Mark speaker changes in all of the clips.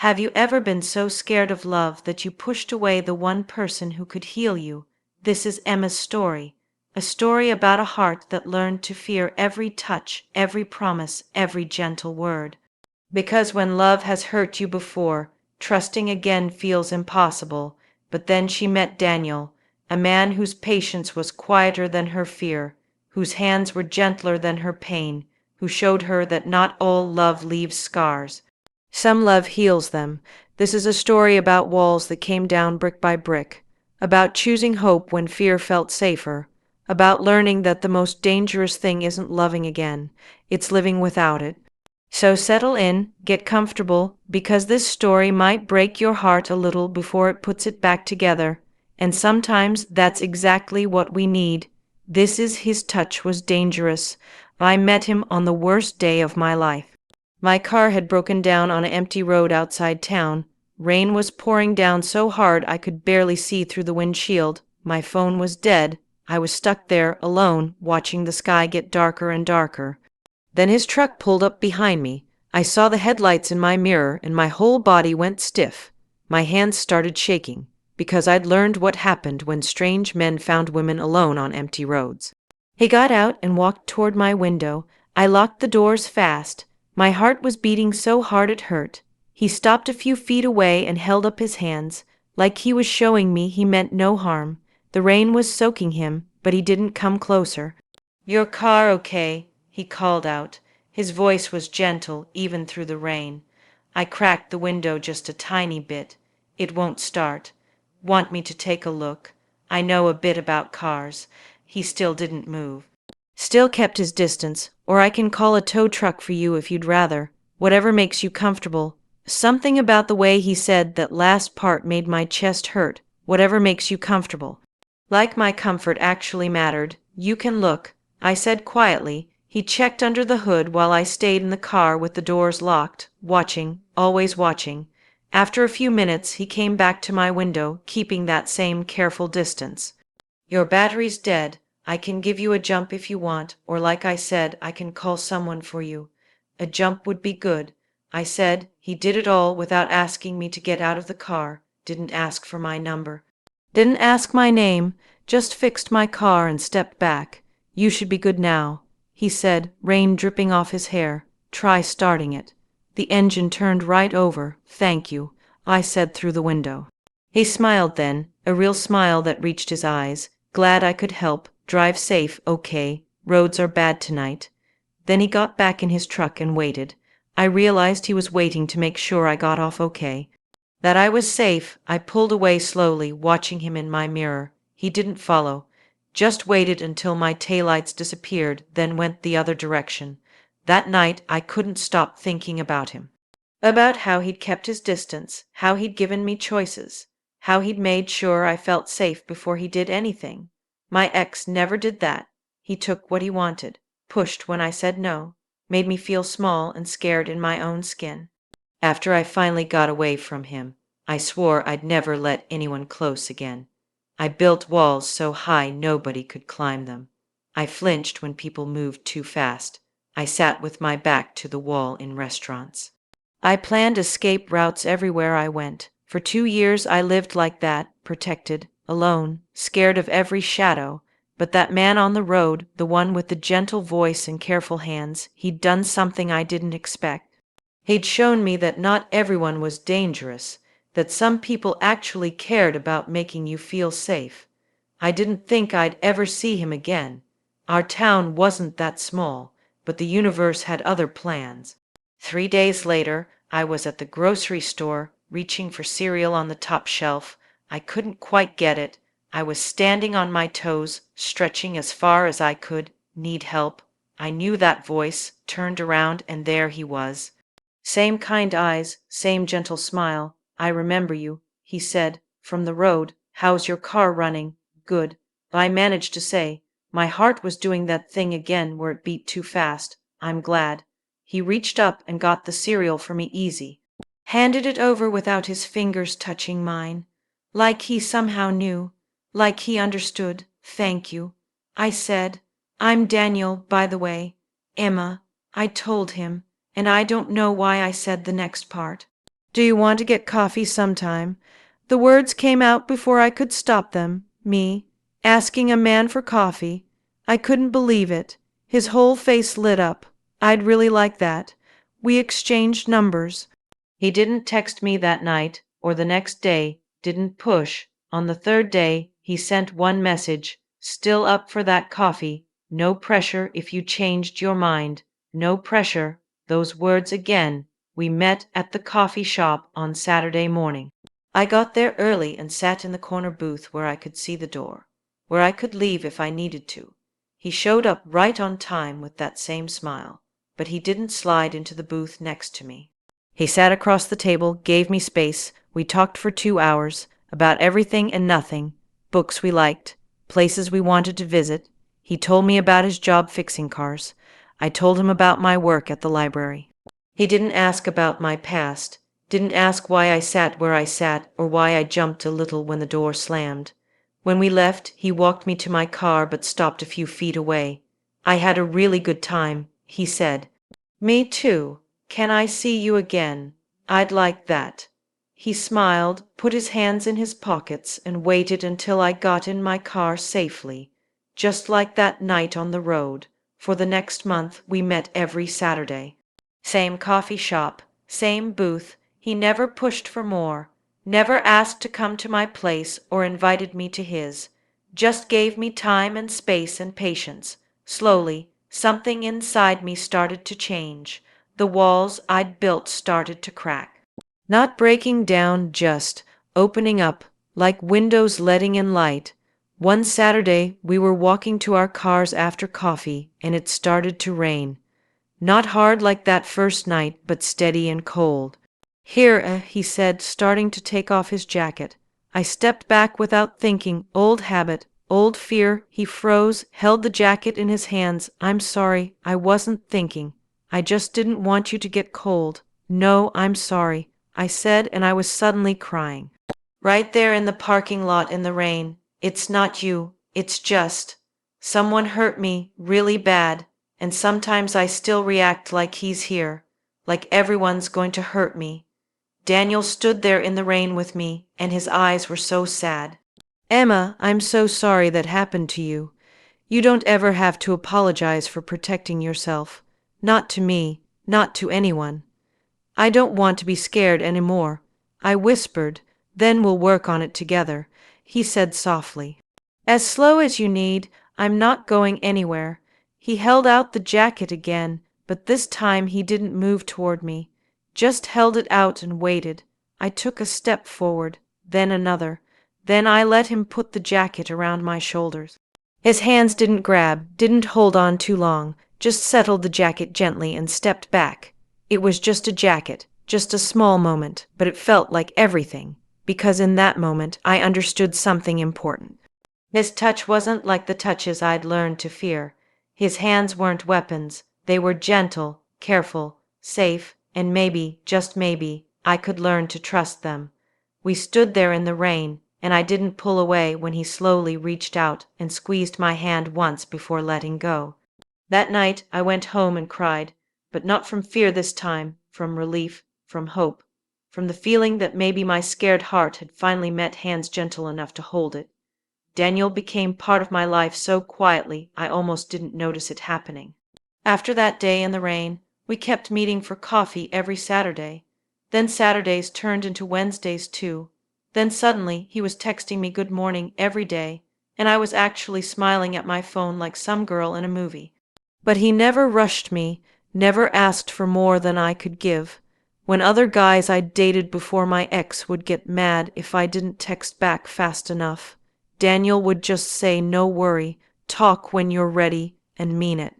Speaker 1: Have you ever been so scared of love that you pushed away the one person who could heal you? This is Emma's story, a story about a heart that learned to fear every touch, every promise, every gentle word. Because when love has hurt you before, trusting again feels impossible. But then she met Daniel, a man whose patience was quieter than her fear, whose hands were gentler than her pain, who showed her that not all love leaves scars. Some love heals them. This is a story about walls that came down brick by brick, about choosing hope when fear felt safer, about learning that the most dangerous thing isn't loving again, it's living without it. So settle in, get comfortable, because this story might break your heart a little before it puts it back together, and sometimes that's exactly what we need. This is His touch was dangerous. I met him on the worst day of my life. My car had broken down on an empty road outside town. Rain was pouring down so hard I could barely see through the windshield. My phone was dead. I was stuck there, alone, watching the sky get darker and darker. Then his truck pulled up behind me. I saw the headlights in my mirror, and my whole body went stiff. My hands started shaking, because I'd learned what happened when strange men found women alone on empty roads. He got out and walked toward my window. I locked the doors fast. My heart was beating so hard it hurt. He stopped a few feet away and held up his hands, like he was showing me he meant no harm. The rain was soaking him, but he didn't come closer. "Your car okay?" he called out. His voice was gentle, even through the rain. I cracked the window just a tiny bit. "It won't start. Want me to take a look? I know a bit about cars." He still didn't move. Still kept his distance, "Or I can call a tow truck for you if you'd rather. Whatever makes you comfortable." Something about the way he said that last part made my chest hurt. Whatever makes you comfortable. Like my comfort actually mattered. "You can look," I said quietly. He checked under the hood while I stayed in the car with the doors locked, watching, always watching. After a few minutes, he came back to my window, keeping that same careful distance. "Your battery's dead. I can give you a jump if you want, or like I said, I can call someone for you." "A jump would be good," I said. He did it all without asking me to get out of the car, didn't ask for my number, didn't ask my name, just fixed my car and stepped back. "You should be good now," he said, rain dripping off his hair. "Try starting it." The engine turned right over. "Thank you," I said through the window. He smiled then, a real smile that reached his eyes. "Glad I could help. Drive safe, okay. Roads are bad tonight." Then he got back in his truck and waited. I realized he was waiting to make sure I got off okay, that I was safe. I pulled away slowly, watching him in my mirror. He didn't follow, just waited until my taillights disappeared, then went the other direction. That night I couldn't stop thinking about him. About how he'd kept his distance, how he'd given me choices, how he'd made sure I felt safe before he did anything. My ex never did that. He took what he wanted, pushed when I said no, made me feel small and scared in my own skin. After I finally got away from him, I swore I'd never let anyone close again. I built walls so high nobody could climb them. I flinched when people moved too fast. I sat with my back to the wall in restaurants. I planned escape routes everywhere I went. For 2 years I lived like that, protected, alone, scared of every shadow. But that man on the road, the one with the gentle voice and careful hands, he'd done something I didn't expect. He'd shown me that not everyone was dangerous, that some people actually cared about making you feel safe. I didn't think I'd ever see him again. Our town wasn't that small, but the universe had other plans. 3 days later, I was at the grocery store, reaching for cereal on the top shelf. I couldn't quite get it. I was standing on my toes, stretching as far as I could. "Need help?" I knew that voice, turned around, and there he was. Same kind eyes, same gentle smile. "I remember you," he said, "from the road. How's your car running?" "Good," I managed to say. My heart was doing that thing again where it beat too fast. "I'm glad." He reached up and got the cereal for me easy. Handed it over without his fingers touching mine. Like he somehow knew. Like he understood. "Thank you," I said. "I'm Daniel, by the way. Emma." I told him, and I don't know why I said the next part. Do you want to get coffee sometime? The words came out before I could stop them. Me, asking a man for coffee. I couldn't believe it. His whole face lit up. I'd really like that. We exchanged numbers. He didn't text me that night or the next day, didn't push. On the third day, he sent one message. Still up for that coffee. No pressure if you changed your mind. No pressure. Those words again. We met at the coffee shop on Saturday morning. I got there early and sat in the corner booth where I could see the door, where I could leave if I needed to. He showed up right on time with that same smile, but he didn't slide into the booth next to me. He sat across the table, gave me space. We talked for 2 hours about everything and nothing, books we liked, places we wanted to visit. He told me about his job fixing cars. I told him about my work at the library. He didn't ask about my past, didn't ask why I sat where I sat or why I jumped a little when the door slammed. When we left, he walked me to my car but stopped a few feet away. I had a really good time, he said. Me too. Can I see you again? I'd like that. He smiled, put his hands in his pockets, and waited until I got in my car safely. Just like that night on the road. For the next month, we met every Saturday. Same coffee shop, same booth. He never pushed for more, never asked to come to my place or invited me to his. Just gave me time and space and patience. Slowly, something inside me started to change. The walls I'd built started to crack. Not breaking down, just opening up, like windows letting in light. One Saturday, we were walking to our cars after coffee, and it started to rain. Not hard like that first night, but steady and cold. Here, he said, starting to take off his jacket. I stepped back without thinking. Old habit, old fear. He froze, held the jacket in his hands. I'm sorry, I wasn't thinking. I just didn't want you to get cold. No, I'm sorry, I said, and I was suddenly crying. Right there in the parking lot in the rain. It's not you, it's just someone hurt me really bad. And sometimes I still react like he's here, like everyone's going to hurt me. Daniel stood there in the rain with me, and his eyes were so sad. Emma, I'm so sorry that happened to you. You don't ever have to apologize for protecting yourself. Not to me, not to anyone. I don't want to be scared anymore. I whispered, then we'll work on it together, he said softly. As slow as you need, I'm not going anywhere. He held out the jacket again, but this time he didn't move toward me, just held it out and waited. I took a step forward, then another. Then I let him put the jacket around my shoulders. His hands didn't grab, didn't hold on too long, just settled the jacket gently and stepped back. It was just a jacket, just a small moment, but it felt like everything, because in that moment I understood something important. His touch wasn't like the touches I'd learned to fear. His hands weren't weapons. They were gentle, careful, safe, and maybe, just maybe, I could learn to trust them. We stood there in the rain, and I didn't pull away when he slowly reached out and squeezed my hand once before letting go. That night I went home and cried, but not from fear this time, from relief, from hope, from the feeling that maybe my scared heart had finally met hands gentle enough to hold it. Daniel became part of my life so quietly I almost didn't notice it happening. After that day in the rain, we kept meeting for coffee every Saturday. Then Saturdays turned into Wednesdays too. Then suddenly he was texting me good morning every day, and I was actually smiling at my phone like some girl in a movie. But he never rushed me, never asked for more than I could give. When other guys I'd dated before my ex would get mad if I didn't text back fast enough, Daniel would just say, no worry, talk when you're ready, and mean it.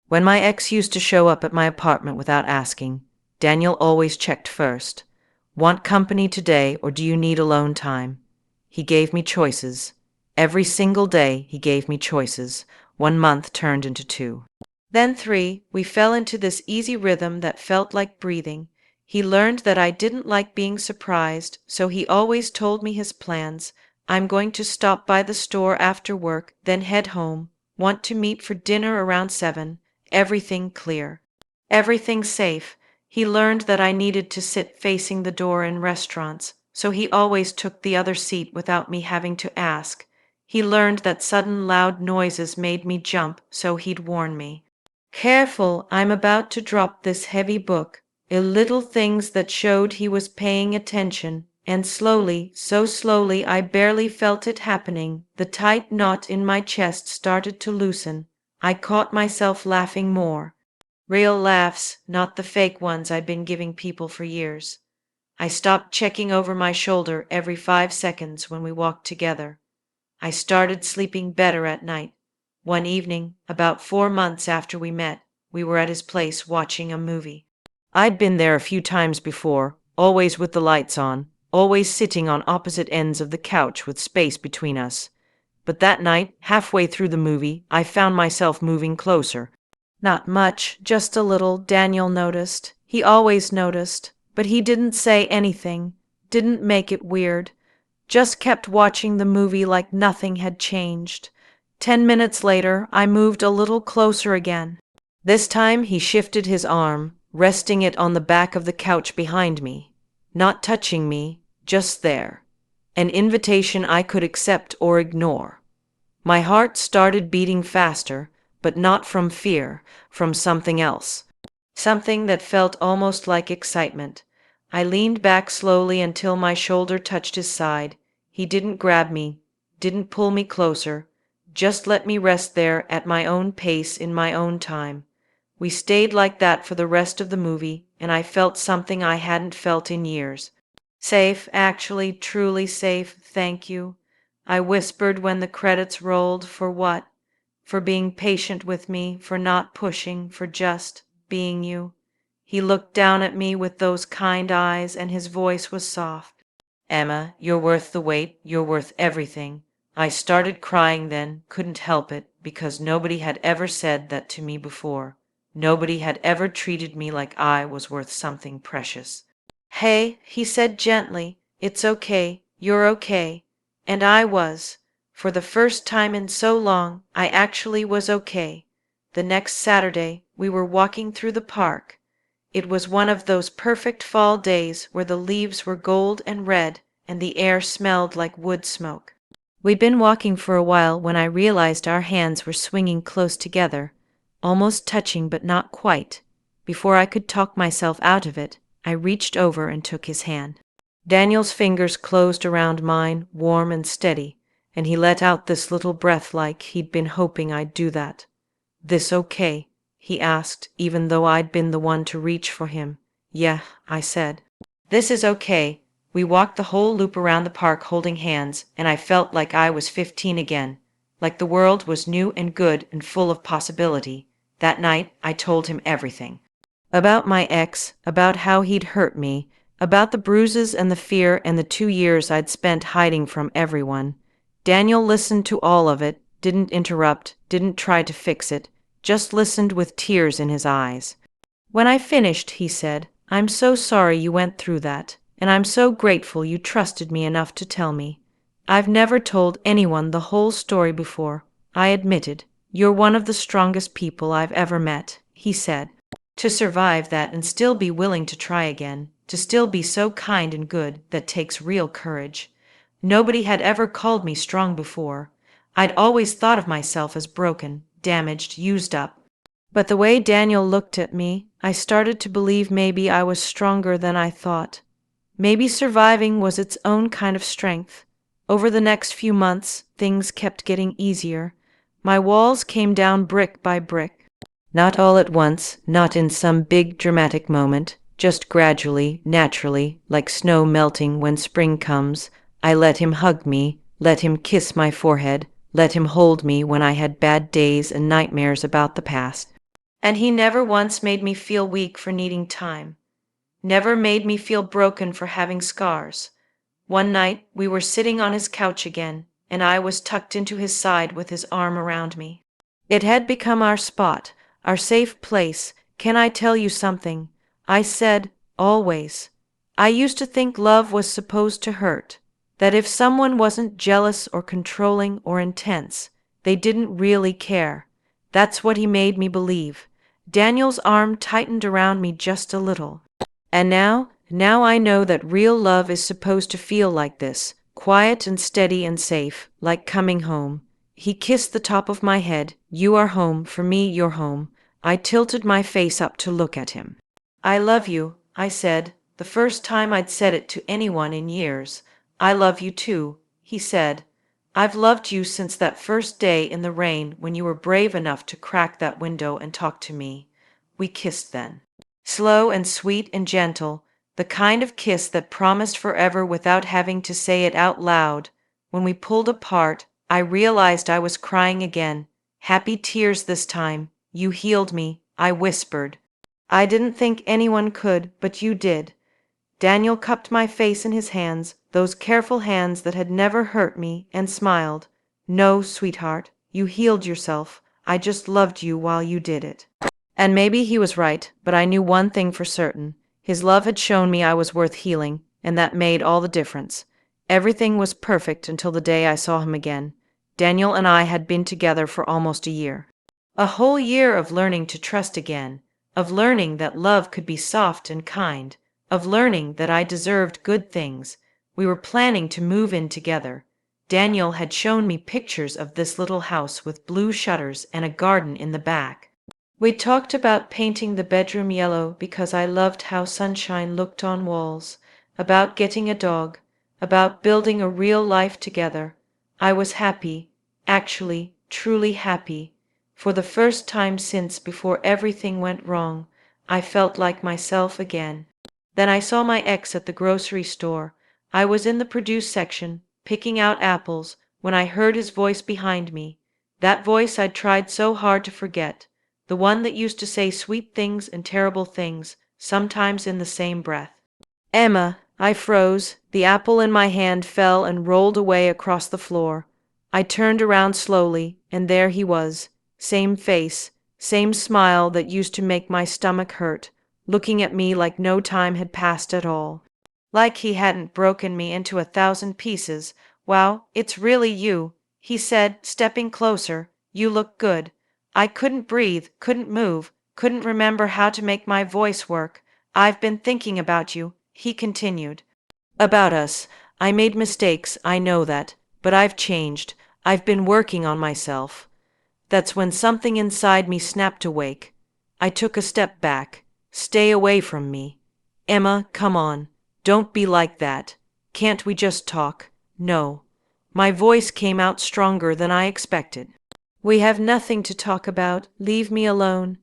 Speaker 1: When my ex used to show up at my apartment without asking, Daniel always checked first. Want company today or do you need alone time? He gave me choices. Every single day he gave me choices. 1 month turned into 2. Then 3, we fell into this easy rhythm that felt like breathing. He learned that I didn't like being surprised, so he always told me his plans. I'm going to stop by the store after work, then head home. Want to meet for dinner around 7. Everything clear. Everything safe. He learned that I needed to sit facing the door in restaurants, so he always took the other seat without me having to ask. He learned that sudden loud noises made me jump, so he'd warn me. Careful, I'm about to drop this heavy book. Little things that showed he was paying attention, and slowly, so slowly I barely felt it happening, the tight knot in my chest started to loosen. I caught myself laughing more. Real laughs, not the fake ones I'd been giving people for years. I stopped checking over my shoulder every 5 seconds when we walked together. I started sleeping better at night. One evening, about 4 months after we met, we were at his place watching a movie. I'd been there a few times before, always with the lights on, always sitting on opposite ends of the couch with space between us. But that night, halfway through the movie, I found myself moving closer. Not much, just a little, Daniel noticed. He always noticed, but he didn't say anything, didn't make it weird. Just kept watching the movie like nothing had changed. 10 minutes later, I moved a little closer again. This time he shifted his arm, resting it on the back of the couch behind me. Not touching me, just there. An invitation I could accept or ignore. My heart started beating faster, but not from fear, from something else. Something that felt almost like excitement. I leaned back slowly until my shoulder touched his side. He didn't grab me, didn't pull me closer, just let me rest there at my own pace in my own time. We stayed like that for the rest of the movie, and I felt something I hadn't felt in years. Safe, actually, truly safe, thank you. I whispered when the credits rolled. For what? For being patient with me, for not pushing, for just being you. He looked down at me with those kind eyes, and his voice was soft. Emma, you're worth the wait, you're worth everything. I started crying then, couldn't help it, because nobody had ever said that to me before. Nobody had ever treated me like I was worth something precious. Hey, he said gently, it's okay, you're okay. And I was. For the first time in so long, I actually was okay. The next Saturday, we were walking through the park. It was one of those perfect fall days where the leaves were gold and red and the air smelled like wood smoke. We'd been walking for a while when I realized our hands were swinging close together, almost touching but not quite. Before I could talk myself out of it, I reached over and took his hand. Daniel's fingers closed around mine, warm and steady, and he let out this little breath like he'd been hoping I'd do that. This okay? He asked, even though I'd been the one to reach for him. Yeah, I said. This is okay. We walked the whole loop around the park holding hands, and I felt like I was 15 again, like the world was new and good and full of possibility. That night, I told him everything. About my ex, about how he'd hurt me, about the bruises and the fear and the 2 years I'd spent hiding from everyone. Daniel listened to all of it, didn't interrupt, didn't try to fix it, just listened with tears in his eyes. When I finished, he said, I'm so sorry you went through that, and I'm so grateful you trusted me enough to tell me. I've never told anyone the whole story before, I admitted. You're one of the strongest people I've ever met, he said. To survive that and still be willing to try again, to still be so kind and good, that takes real courage. Nobody had ever called me strong before. I'd always thought of myself as broken, damaged, used up. But the way Daniel looked at me, I started to believe maybe I was stronger than I thought. Maybe surviving was its own kind of strength. Over the next few months, things kept getting easier. My walls came down brick by brick. Not all at once, not in some big dramatic moment, just gradually, naturally, like snow melting when spring comes. I let him hug me, let him kiss my forehead, let him hold me when I had bad days and nightmares about the past. And he never once made me feel weak for needing time. Never made me feel broken for having scars. One night, we were sitting on his couch again, and I was tucked into his side with his arm around me. It had become our spot, our safe place. Can I tell you something? I said, always. I used to think love was supposed to hurt, that if someone wasn't jealous or controlling or intense, they didn't really care. That's what he made me believe. Daniel's arm tightened around me just a little. And now I know that real love is supposed to feel like this, quiet and steady and safe, like coming home. He kissed the top of my head. You are home, for me you're home. I tilted my face up to look at him. I love you, I said, the first time I'd said it to anyone in years. I love you too, he said. I've loved you since that first day in the rain when you were brave enough to crack that window and talk to me. We kissed then. Slow and sweet and gentle, the kind of kiss that promised forever without having to say it out loud. When we pulled apart, I realized I was crying again. Happy tears this time. You healed me, I whispered. I didn't think anyone could, but you did. Daniel cupped my face in his hands, those careful hands that had never hurt me, and smiled. No, sweetheart, you healed yourself. I just loved you while you did it. And maybe he was right, but I knew one thing for certain. His love had shown me I was worth healing, and that made all the difference. Everything was perfect until the day I saw him again. Daniel and I had been together for almost a year. A whole year of learning to trust again, of learning that love could be soft and kind, of learning that I deserved good things. We were planning to move in together. Daniel had shown me pictures of this little house with blue shutters and a garden in the back. We talked about painting the bedroom yellow because I loved how sunshine looked on walls, about getting a dog, about building a real life together. I was happy, actually, truly happy. For the first time since before everything went wrong, I felt like myself again. Then I saw my ex at the grocery store. I was in the produce section, picking out apples, when I heard his voice behind me. That voice I'd tried so hard to forget. The one that used to say sweet things and terrible things, sometimes in the same breath. Emma, I froze. The apple in my hand fell and rolled away across the floor. I turned around slowly, and there he was. Same face, same smile that used to make my stomach hurt, looking at me like no time had passed at all. Like he hadn't broken me into 1,000 pieces. Wow, it's really you, he said, stepping closer. You look good. I couldn't breathe, couldn't move, couldn't remember how to make my voice work. I've been thinking about you, he continued. About us. I made mistakes, I know that, but I've changed. I've been working on myself. That's when something inside me snapped awake. I took a step back. Stay away from me. Emma, come on. Don't be like that. Can't we just talk? No. My voice came out stronger than I expected. We have nothing to talk about. Leave me alone.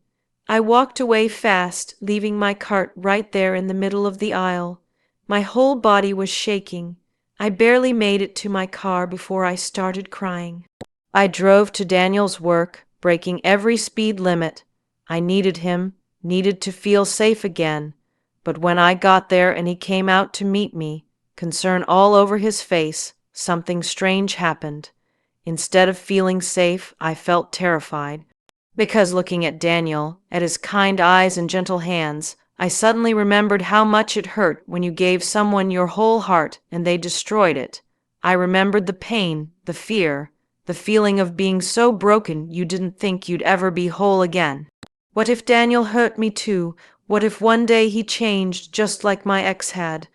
Speaker 1: I walked away fast, leaving my cart right there in the middle of the aisle. My whole body was shaking. I barely made it to my car before I started crying. I drove to Daniel's work, breaking every speed limit. I needed him, needed to feel safe again. But when I got there and he came out to meet me, concern all over his face, something strange happened. Instead of feeling safe, I felt terrified. Because looking at Daniel, at his kind eyes and gentle hands, I suddenly remembered how much it hurt when you gave someone your whole heart and they destroyed it. I remembered the pain, the fear, the feeling of being so broken you didn't think you'd ever be whole again. What if Daniel hurt me too? What if one day he changed just like my ex had?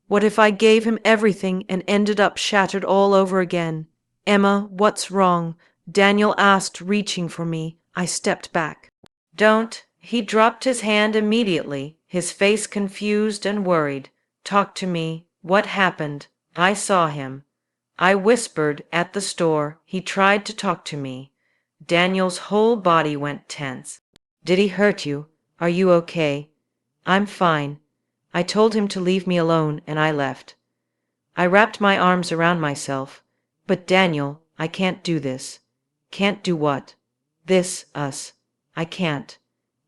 Speaker 1: What if I gave him everything and ended up shattered all over again? Emma, what's wrong? Daniel asked, reaching for me. I stepped back. Don't. He dropped his hand immediately, his face confused and worried. Talk to me. What happened? I saw him. I whispered at the store. He tried to talk to me. Daniel's whole body went tense. Did he hurt you? Are you okay? I'm fine. I told him to leave me alone and I left. I wrapped my arms around myself. But Daniel, I can't do this. Can't do what? This, us. I can't.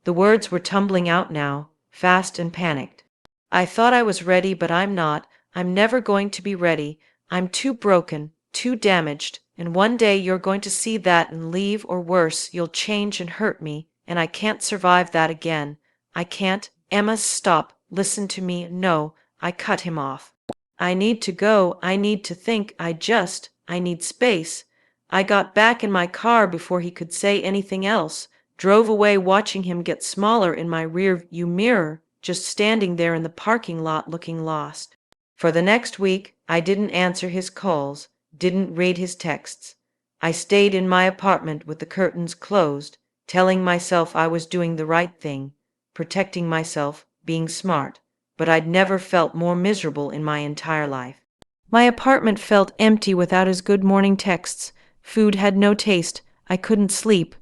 Speaker 1: The words were tumbling out now, fast and panicked. I thought I was ready, but I'm not. I'm never going to be ready. I'm too broken, too damaged, and one day you're going to see that and leave, or worse, you'll change and hurt me, and I can't survive that again. I can't. Emma, stop. Listen to me. No, I cut him off. I need to go. I need to think. I need space. I got back in my car before he could say anything else, drove away watching him get smaller in my rear view mirror, just standing there in the parking lot looking lost. For the next week, I didn't answer his calls, didn't read his texts. I stayed in my apartment with the curtains closed, telling myself I was doing the right thing, protecting myself, being smart, but I'd never felt more miserable in my entire life. My apartment felt empty without his good morning texts. Food had no taste. I couldn't sleep.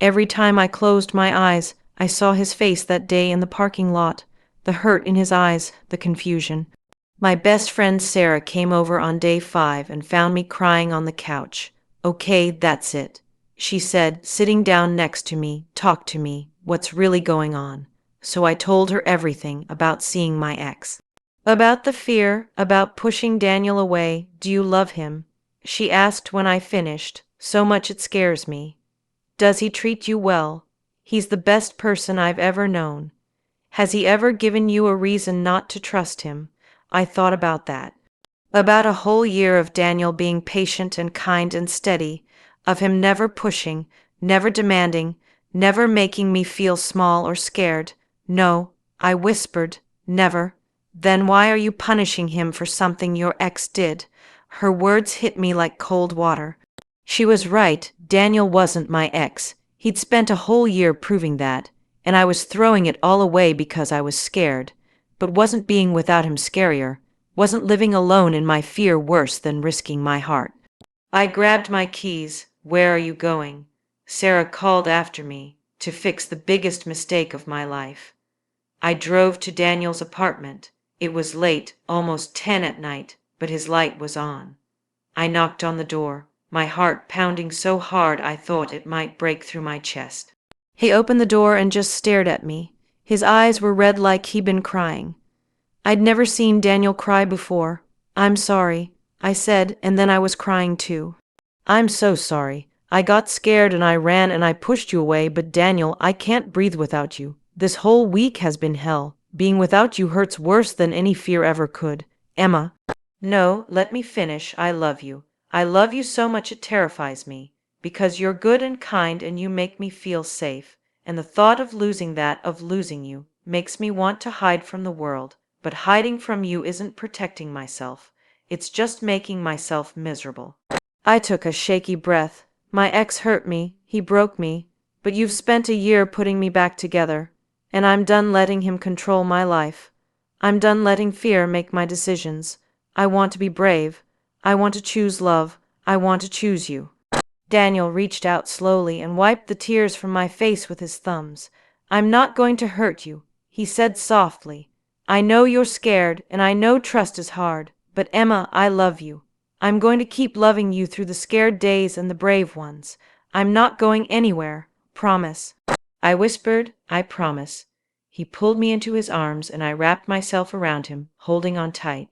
Speaker 1: Every time I closed my eyes, I saw his face that day in the parking lot, the hurt in his eyes, the confusion. My best friend Sarah came over on day 5 and found me crying on the couch. "Okay, that's it," she said, sitting down next to me. "Talk to me. What's really going on?" So I told her everything about seeing my ex. About the fear, about pushing Daniel away. "Do you love him?" she asked when I finished. "So much it scares me." "Does he treat you well?" "He's the best person I've ever known." "Has he ever given you a reason not to trust him?" I thought about that. About a whole year of Daniel being patient and kind and steady, of him never pushing, never demanding, never making me feel small or scared. "No," I whispered, "never." "Then why are you punishing him for something your ex did?" Her words hit me like cold water. She was right. Daniel wasn't my ex. He'd spent a whole year proving that, and I was throwing it all away because I was scared. But wasn't being without him scarier? Wasn't living alone in my fear worse than risking my heart? I grabbed my keys. "Where are you going?" Sarah called after me. "To fix the biggest mistake of my life." I drove to Daniel's apartment. It was late, almost 10 at night, but his light was on. I knocked on the door, my heart pounding so hard I thought it might break through my chest. He opened the door and just stared at me. His eyes were red like he'd been crying. I'd never seen Daniel cry before. "I'm sorry," I said, and then I was crying too. "I'm so sorry. I got scared and I ran and I pushed you away, but Daniel, I can't breathe without you. This whole week has been hell. Being without you hurts worse than any fear ever could. Emma." "No, let me finish. I love you. I love you so much it terrifies me, because you're good and kind and you make me feel safe, and the thought of losing that, of losing you, makes me want to hide from the world, but hiding from you isn't protecting myself. It's just making myself miserable." I took a shaky breath. My ex hurt me. He broke me. But you've spent a year putting me back together, and I'm done letting him control my life. I'm done letting fear make my decisions. I want to be brave. I want to choose love. I want to choose you. Daniel reached out slowly and wiped the tears from my face with his thumbs. "I'm not going to hurt you," he said softly. "I know you're scared, and I know trust is hard, but Emma, I love you. I'm going to keep loving you through the scared days and the brave ones. I'm not going anywhere. Promise." I whispered, "I promise." He pulled me into his arms and I wrapped myself around him, holding on tight.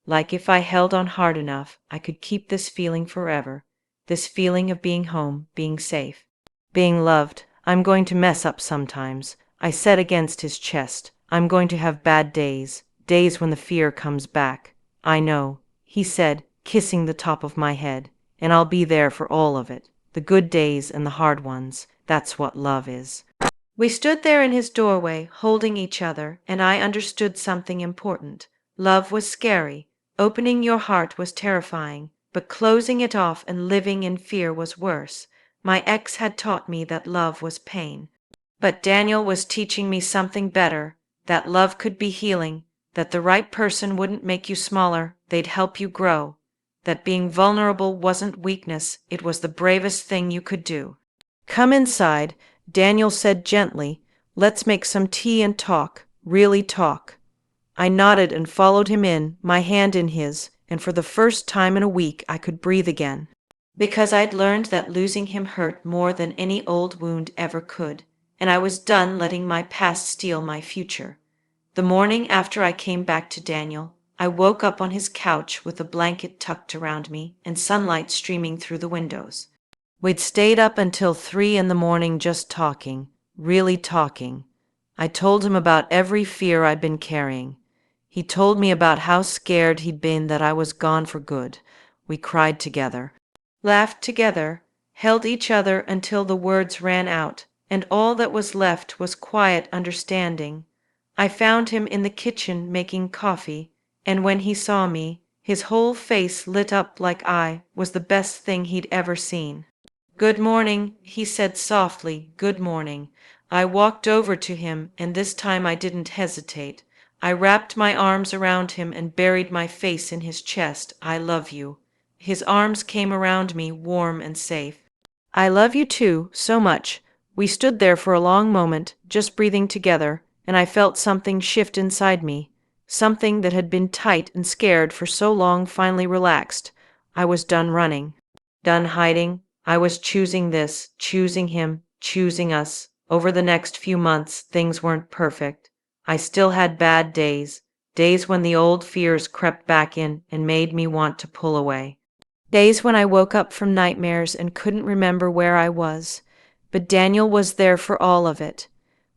Speaker 1: Like if I held on hard enough, I could keep this feeling forever. This feeling of being home, being safe, being loved. "I'm going to mess up sometimes," I said against his chest. "I'm going to have bad days, days when the fear comes back." "I know," he said, kissing the top of my head, "and I'll be there for all of it. The good days and the hard ones. That's what love is." We stood there in his doorway, holding each other, and I understood something important. Love was scary. Opening your heart was terrifying, but closing it off and living in fear was worse. My ex had taught me that love was pain. But Daniel was teaching me something better, that love could be healing, that the right person wouldn't make you smaller, they'd help you grow, that being vulnerable wasn't weakness, it was the bravest thing you could do. "Come inside," Daniel said gently. "Let's make some tea and talk, really talk." I nodded and followed him in, my hand in his, and for the first time in a week I could breathe again. Because I'd learned that losing him hurt more than any old wound ever could, and I was done letting my past steal my future. The morning after I came back to Daniel, I woke up on his couch with a blanket tucked around me and sunlight streaming through the windows. We'd stayed up until 3 in the morning just talking, really talking. I told him about every fear I'd been carrying. He told me about how scared he'd been that I was gone for good. We cried together, laughed together, held each other until the words ran out, and all that was left was quiet understanding. I found him in the kitchen making coffee, and when he saw me, his whole face lit up like I was the best thing he'd ever seen. "Good morning," he said softly, "good morning." I walked over to him, and this time I didn't hesitate. I wrapped my arms around him and buried my face in his chest. "I love you." His arms came around me, warm and safe. "I love you too, so much." We stood there for a long moment, just breathing together, and I felt something shift inside me. Something that had been tight and scared for so long finally relaxed. I was done running, done hiding. I was choosing this, choosing him, choosing us. Over the next few months, things weren't perfect. I still had bad days, days when the old fears crept back in and made me want to pull away. Days when I woke up from nightmares and couldn't remember where I was. But Daniel was there for all of it.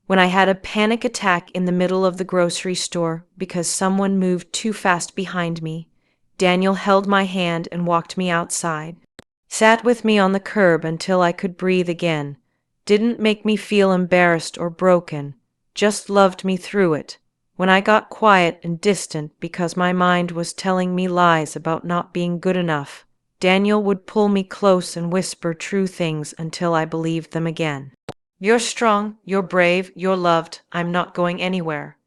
Speaker 1: When I had a panic attack in the middle of the grocery store because someone moved too fast behind me, Daniel held my hand and walked me outside. Sat with me on the curb until I could breathe again. Didn't make me feel embarrassed or broken. Just loved me through it. When I got quiet and distant because my mind was telling me lies about not being good enough, Daniel would pull me close and whisper true things until I believed them again. "You're strong, you're brave, you're loved. I'm not going anywhere."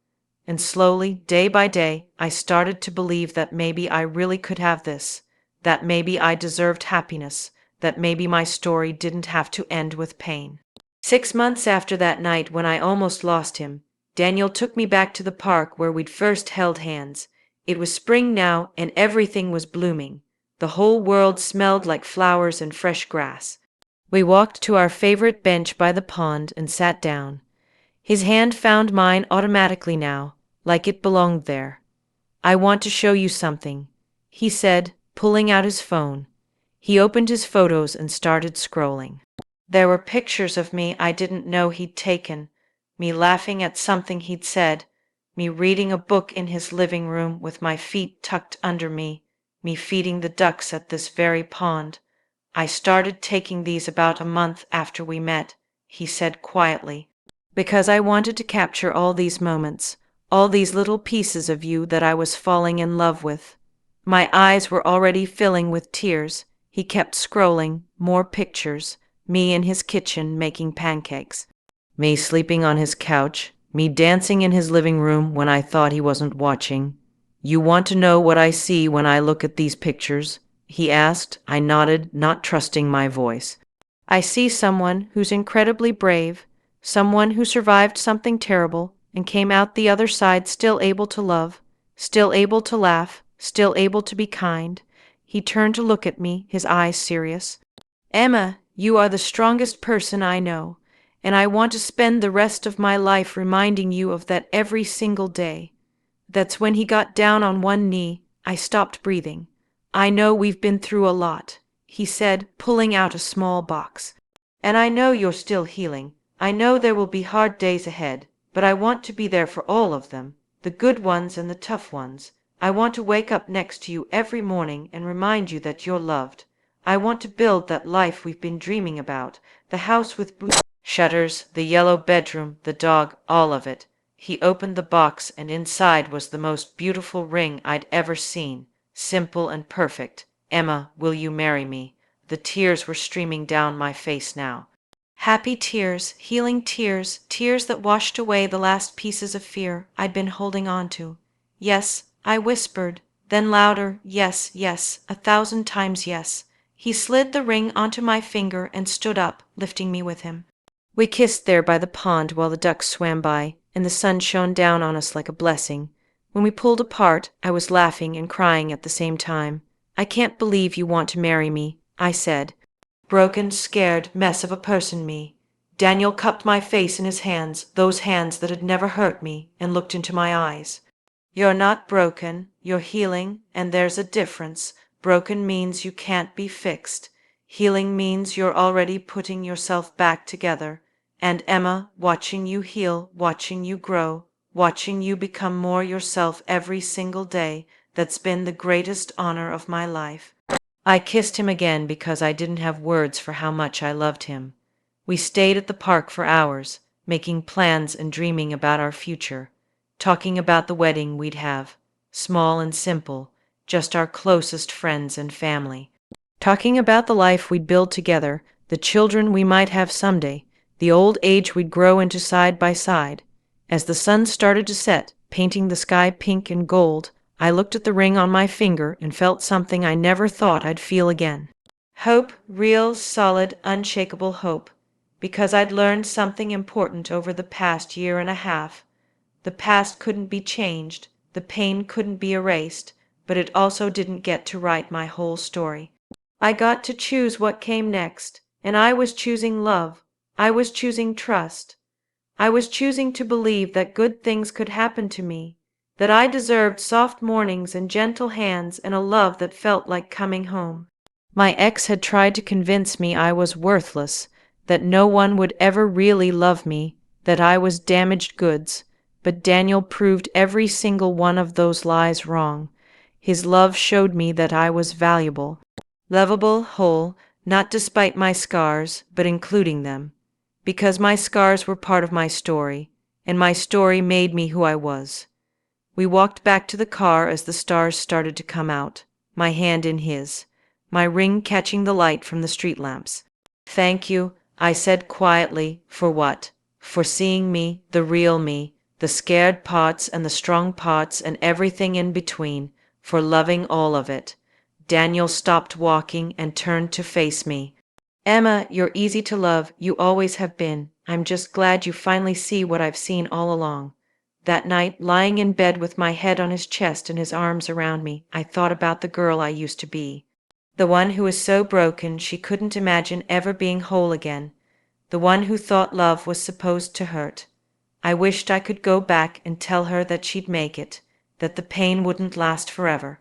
Speaker 1: And slowly, day by day, I started to believe that maybe I really could have this, that maybe I deserved happiness, that maybe my story didn't have to end with pain. 6 months after that night when I almost lost him, Daniel took me back to the park where we'd first held hands. It was spring now, and everything was blooming. The whole world smelled like flowers and fresh grass. We walked to our favorite bench by the pond and sat down. His hand found mine automatically now, like it belonged there. "I want to show you something," he said, pulling out his phone. He opened his photos and started scrolling. There were pictures of me I didn't know he'd taken, me laughing at something he'd said, me reading a book in his living room with my feet tucked under me feeding the ducks at this very pond. "I started taking these about a month after we met," he said quietly, "because I wanted to capture all these moments, all these little pieces of you that I was falling in love with." My eyes were already filling with tears. He kept scrolling, more pictures, me in his kitchen making pancakes, me sleeping on his couch, me dancing in his living room when I thought he wasn't watching. "You want to know what I see when I look at these pictures?" he asked. I nodded, not trusting my voice. "I see someone who's incredibly brave, someone who survived something terrible and came out the other side still able to love, still able to laugh, still able to be kind." He turned to look at me, his eyes serious. "Emma, you are the strongest person I know, and I want to spend the rest of my life reminding you of that every single day." That's when he got down on one knee. I stopped breathing. "I know we've been through a lot," he said, pulling out a small box. "And I know you're still healing. I know there will be hard days ahead, but I want to be there for all of them, the good ones and the tough ones. I want to wake up next to you every morning and remind you that you're loved. I want to build that life we've been dreaming about, the house with blue shutters, the yellow bedroom, the dog, all of it." He opened the box, and inside was the most beautiful ring I'd ever seen, simple and perfect. "Emma, will you marry me?" The tears were streaming down my face now. Happy tears, healing tears, tears that washed away the last pieces of fear I'd been holding on to. "Yes," I whispered, then louder, "Yes, yes, 1,000 times yes." He slid the ring onto my finger and stood up, lifting me with him. We kissed there by the pond while the ducks swam by, and the sun shone down on us like a blessing. When we pulled apart, I was laughing and crying at the same time. "I can't believe you want to marry me," I said. Broken, scared mess of a person, me. Daniel cupped my face in his hands, those hands that had never hurt me, and looked into my eyes. "You're not broken, you're healing, and there's a difference. Broken means you can't be fixed. Healing means you're already putting yourself back together. And Emma, watching you heal, watching you grow, watching you become more yourself every single day, that's been the greatest honor of my life." I kissed him again because I didn't have words for how much I loved him. We stayed at the park for hours, making plans and dreaming about our future, talking about the wedding we'd have, small and simple, just our closest friends and family. Talking about the life we'd build together, the children we might have someday, the old age we'd grow into side by side. As the sun started to set, painting the sky pink and gold, I looked at the ring on my finger and felt something I never thought I'd feel again. Hope, real, solid, unshakable hope. Because I'd learned something important over the past year and a half. The past couldn't be changed, the pain couldn't be erased, but it also didn't get to write my whole story. I got to choose what came next, and I was choosing love. I was choosing trust. I was choosing to believe that good things could happen to me, that I deserved soft mornings and gentle hands and a love that felt like coming home. My ex had tried to convince me I was worthless, that no one would ever really love me, that I was damaged goods, but Daniel proved every single one of those lies wrong. His love showed me that I was valuable, lovable, whole, not despite my scars, but including them, because my scars were part of my story, and my story made me who I was. We walked back to the car as the stars started to come out, my hand in his, my ring catching the light from the street lamps. "Thank you," I said quietly. "For what?" "For seeing me, the real me, the scared parts and the strong parts and everything in between, for loving all of it." Daniel stopped walking and turned to face me. "Emma, you're easy to love. You always have been. I'm just glad you finally see what I've seen all along." That night, lying in bed with my head on his chest and his arms around me, I thought about the girl I used to be. The one who was so broken she couldn't imagine ever being whole again. The one who thought love was supposed to hurt. I wished I could go back and tell her that she'd make it, that the pain wouldn't last forever.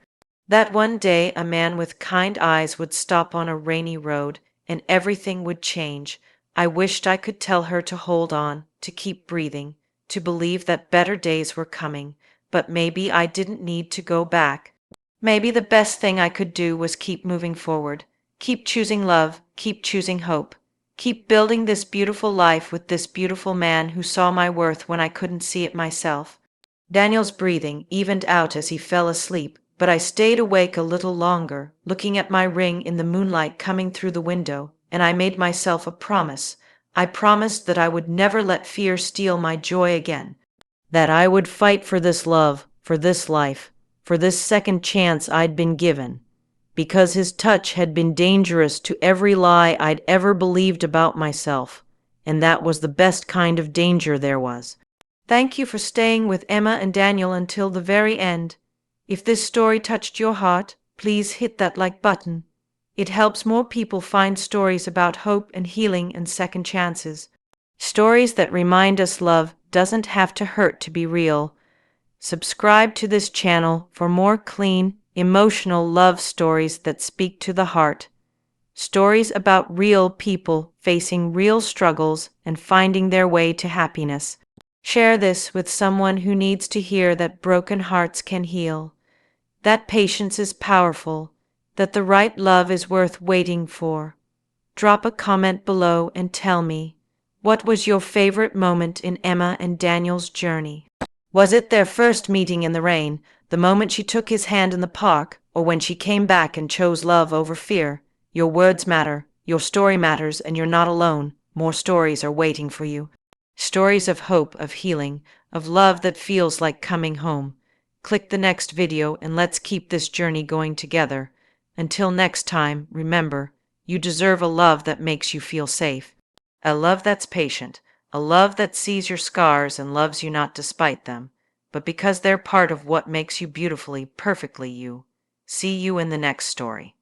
Speaker 1: That one day a man with kind eyes would stop on a rainy road and everything would change. I wished I could tell her to hold on, to keep breathing, to believe that better days were coming, but maybe I didn't need to go back. Maybe the best thing I could do was keep moving forward, keep choosing love, keep choosing hope, keep building this beautiful life with this beautiful man who saw my worth when I couldn't see it myself. Daniel's breathing evened out as he fell asleep, but I stayed awake a little longer, looking at my ring in the moonlight coming through the window, and I made myself a promise. I promised that I would never let fear steal my joy again, that I would fight for this love, for this life, for this second chance I'd been given, because his touch had been dangerous to every lie I'd ever believed about myself, and that was the best kind of danger there was. Thank you for staying with Emma and Daniel until the very end. If this story touched your heart, please hit that like button. It helps more people find stories about hope and healing and second chances. Stories that remind us love doesn't have to hurt to be real. Subscribe to this channel for more clean, emotional love stories that speak to the heart. Stories about real people facing real struggles and finding their way to happiness. Share this with someone who needs to hear that broken hearts can heal, that patience is powerful, that the right love is worth waiting for. Drop a comment below and tell me, what was your favorite moment in Emma and Daniel's journey? Was it their first meeting in the rain, the moment she took his hand in the park, or when she came back and chose love over fear? Your words matter, your story matters, and you're not alone. More stories are waiting for you. Stories of hope, of healing, of love that feels like coming home. Click the next video and let's keep this journey going together. Until next time, remember, you deserve a love that makes you feel safe. A love that's patient, a love that sees your scars and loves you not despite them, but because they're part of what makes you beautifully, perfectly you. See you in the next story.